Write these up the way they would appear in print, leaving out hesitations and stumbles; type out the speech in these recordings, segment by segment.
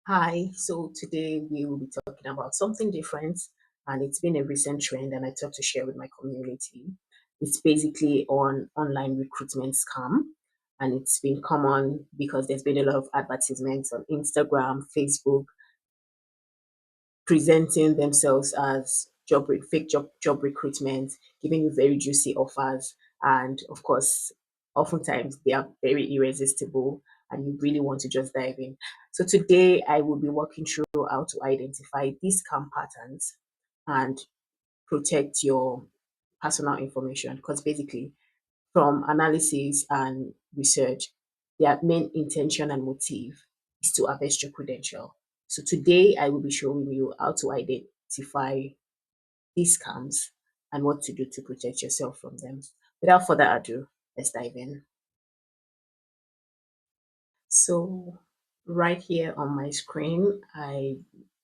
Hi, so today we will be talking about something different, and it's been a recent trend, and I thought to share with my community. It's basically on online recruitment scam, and it's been common because there's been a lot of advertisements on Instagram, Facebook, presenting themselves as fake job recruitment, giving you very juicy offers, and of course, oftentimes they are very irresistible, and you really want to just dive in. So today I will be walking through how to identify these scam patterns and protect your personal information, because basically from analysis and research, their main intention and motive is to harvest your credential. So today I will be showing you how to identify these scams and what to do to protect yourself from them. Without further ado, let's dive in. So right here on my screen, I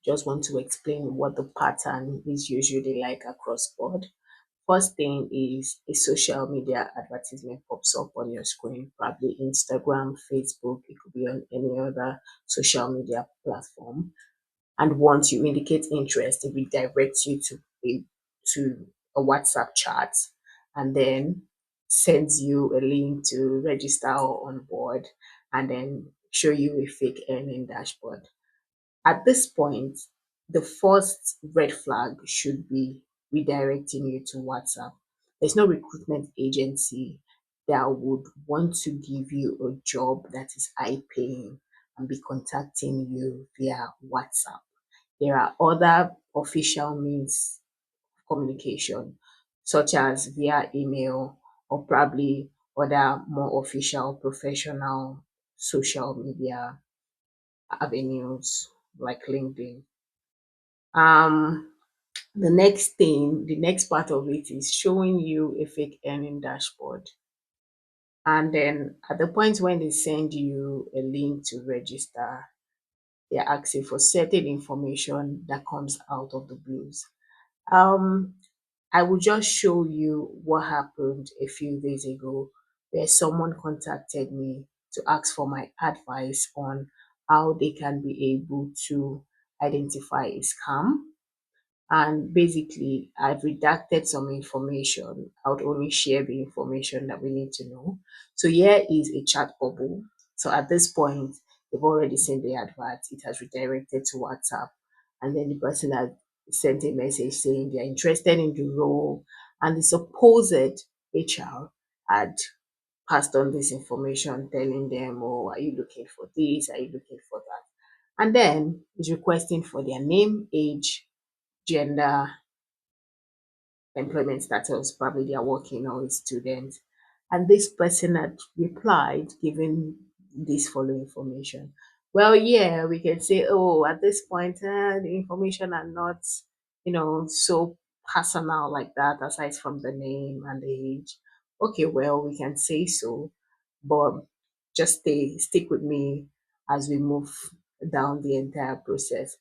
just want to explain what the pattern is usually like across board. First thing is a social media advertisement pops up on your screen, probably Instagram, Facebook, it could be on any other social media platform. And once you indicate interest, it redirects you to a WhatsApp chat and then sends you a link to register or on board and then show you a fake earning dashboard. At this point, the first red flag should be redirecting you to WhatsApp. There's no recruitment agency that would want to give you a job that is high paying and be contacting you via WhatsApp. There are other official means of communication, such as via email or probably other more official professional social media avenues like LinkedIn. Um, the next part of it is showing you a fake earning dashboard. And then at the point when they send you a link to register, they're asking for certain information that comes out of the blues. Um, I will just show you what happened a few days ago where someone contacted me to ask for my advice on how they can be able to identify a scam. And basically, I've redacted some information. I would only share the information that we need to know. So here is a chat bubble. So at this point, they've already seen the advert. It has redirected to WhatsApp. And then the person has sent a message saying they're interested in the role. And the supposed HR had passed on this information, telling them, oh, are you looking for this? Are you looking for that? And then is requesting for their name, age, gender, employment status, probably they are working or a student. And this person had replied, giving this following information. Well, yeah, we can say, oh, at this point, the information are not, so personal like that, aside from the name and the age. Okay, well, we can say so, but just stick with me as we move down the entire process.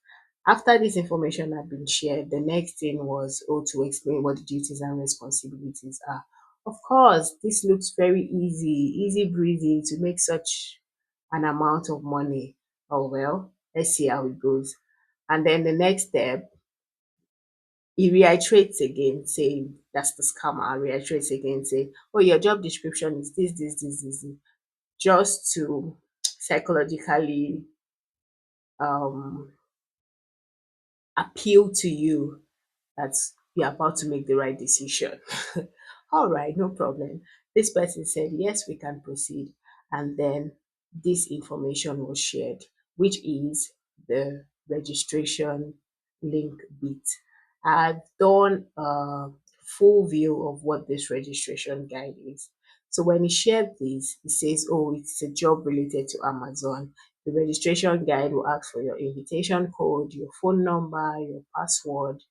After this information had been shared, the next thing was to explain what the duties and responsibilities are. Of course, this looks very easy breezy to make such an amount of money. Oh well, let's see how it goes. And then the next step, he reiterates again, saying that's the scammer, reiterates again, saying, oh, your job description is this, just to psychologically um appeal to you that you're about to make the right decision. All right, no problem. This person said, yes, we can proceed. And then this information was shared, which is the registration link bit. I've done a full view of what this registration guide is. So when he shared this, he says, oh, it's a job related to Amazon. The registration guide will ask for your invitation code, your phone number, your password,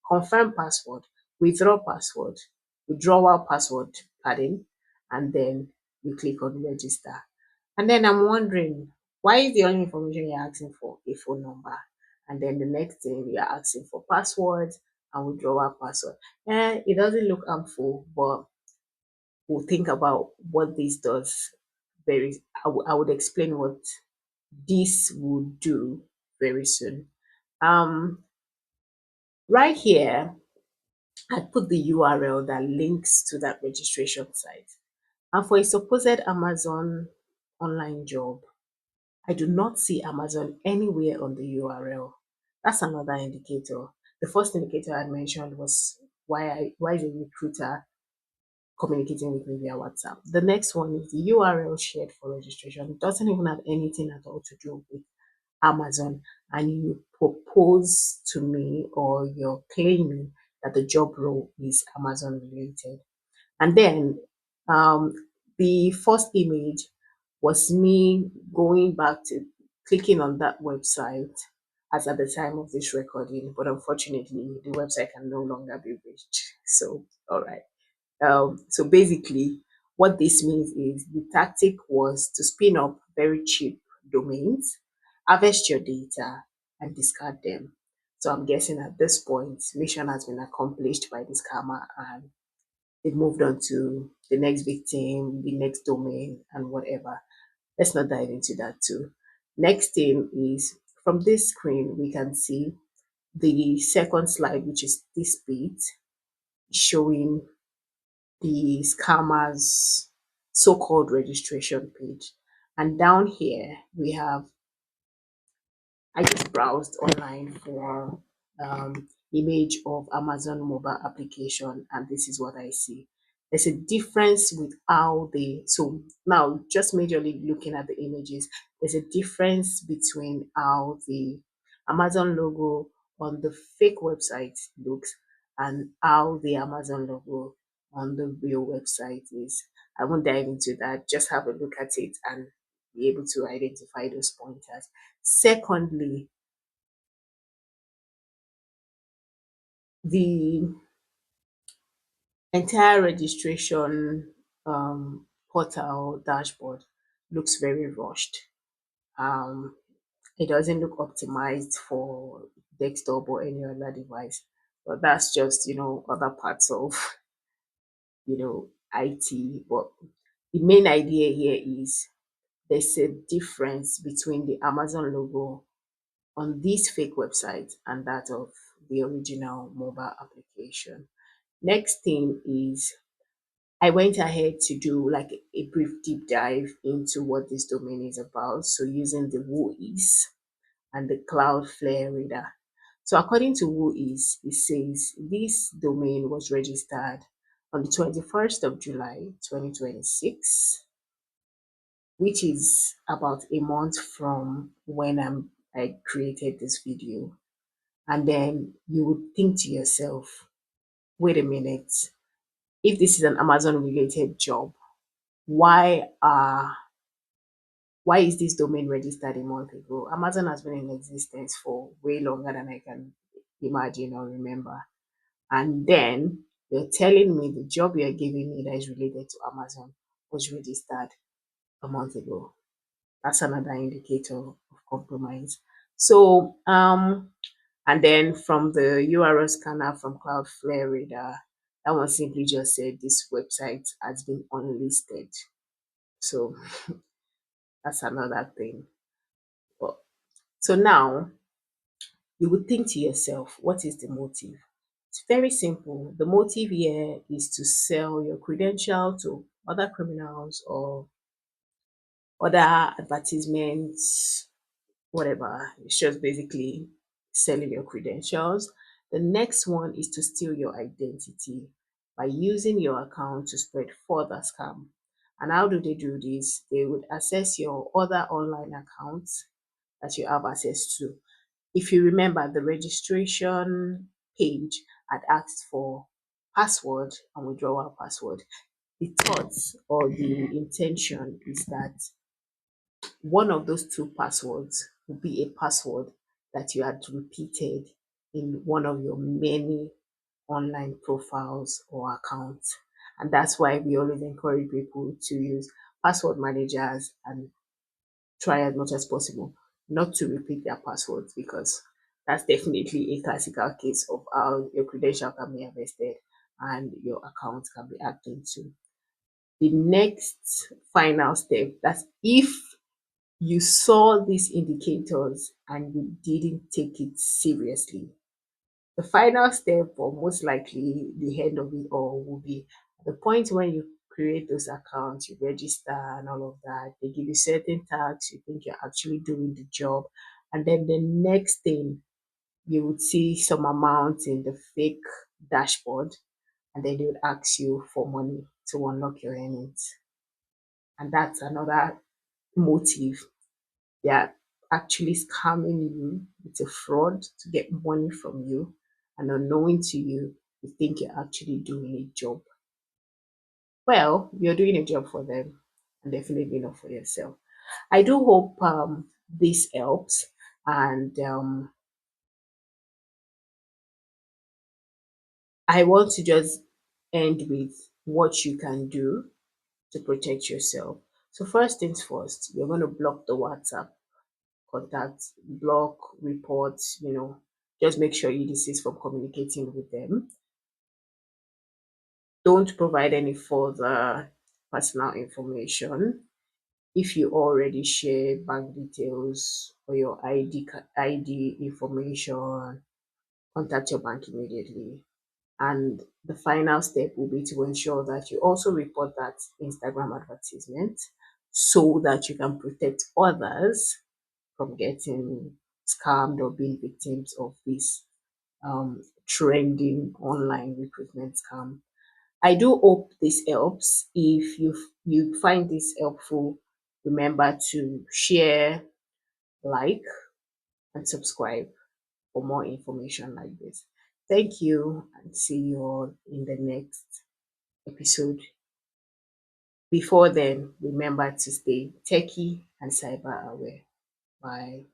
confirm password, withdrawal password, pardon, and then you click on register. And then I'm wondering, why is the only information you're asking for a phone number? And then the next thing you're asking for passwords and withdrawal password. It doesn't look harmful, but we'll think about what this does. I would explain what this would do very soon. Um, right here, I put the URL that links to that registration site. And for a supposed Amazon online job, I do not see Amazon anywhere on the URL. That's another indicator. The first indicator I mentioned was why is a recruiter communicating with me via WhatsApp. The next one is the URL shared for registration. It doesn't even have anything at all to do with Amazon, and you propose to me or you're claiming that the job role is Amazon related. And then um, the first image was me going back to clicking on that website as at the time of this recording, but unfortunately, the website can no longer be reached. So, all right. So basically, what this means is the tactic was to spin up very cheap domains, harvest your data, and discard them. So I'm guessing at this point, mission has been accomplished by the scammer and they've moved on to the next victim, the next domain, and whatever. Let's not dive into that too. Next thing is from this screen, we can see the second slide, which is this bit, showing the scammer's so-called registration page. And down here, we have I just browsed online for image of Amazon mobile application, and this is what I see. There's a difference with how they, so now just majorly looking at the images, there's a difference between how the Amazon logo on the fake website looks and how the Amazon logo on the real website is. I won't dive into that, just have a look at it and be able to identify those pointers. Secondly, the entire registration portal dashboard looks very rushed. Um, it doesn't look optimized for desktop or any other device, but that's just other parts of IT. But the main idea here is there's a difference between the Amazon logo on this fake website and that of the original mobile application. Next thing is I went ahead to do like a brief deep dive into what this domain is about. So using the WhoIs and the Cloudflare reader. So according to WhoIs, it says this domain was registered on the 21st of July 2026, which is about a month from when I created this video. And then you would think to yourself, wait a minute, if this is an Amazon related job, why why is this domain registered a month ago? Amazon has been in existence for way longer than I can imagine or remember. And then you're telling me the job you're giving me that is related to Amazon was registered a month ago. That's another indicator of compromise. So and then from the URL scanner from Cloudflare Reader, that one simply just said this website has been unlisted. So that's another thing. But, so now you would think to yourself, what is the motive? It's very simple. The motive here is to sell your credential to other criminals or other advertisements, whatever. It's just basically selling your credentials. The next one is to steal your identity by using your account to spread further scam. And how do they do this? They would access your other online accounts that you have access to. If you remember, the registration page had asked for password and withdrawal password. The thoughts or the intention is that one of those two passwords will be a password that you had repeated in one of your many online profiles or accounts. And that's why we always encourage people to use password managers and try as much as possible not to repeat their passwords, because that's definitely a classical case of how your credential can be harvested and your account can be hacked into. The next final step, that's if you saw these indicators and you didn't take it seriously. The final step, or most likely the end of it all, will be the point when you create those accounts, you register and all of that. They give you certain tasks, you think you're actually doing the job. And then the next thing, you would see some amount in the fake dashboard, and then they would ask you for money to unlock your earnings. And that's another motive. They are actually scamming you. It's a fraud to get money from you. And unknowing to you, you think you're actually doing a job. Well, you're doing a job for them and definitely not for yourself. I do hope this helps. And I want to just end with what you can do to protect yourself. So, first things first, you're going to block the WhatsApp contact, block, reports, just make sure you desist from communicating with them. Don't provide any further personal information. If you already share bank details or your ID information, contact your bank immediately. And the final step will be to ensure that you also report that Instagram advertisement so that you can protect others from getting scammed or being victims of this trending online recruitment scam. I do hope this helps. If you find this helpful, remember to share, like, and subscribe for more information like this. Thank you and see you all in the next episode. Before then, remember to stay techie and cyber aware. Bye.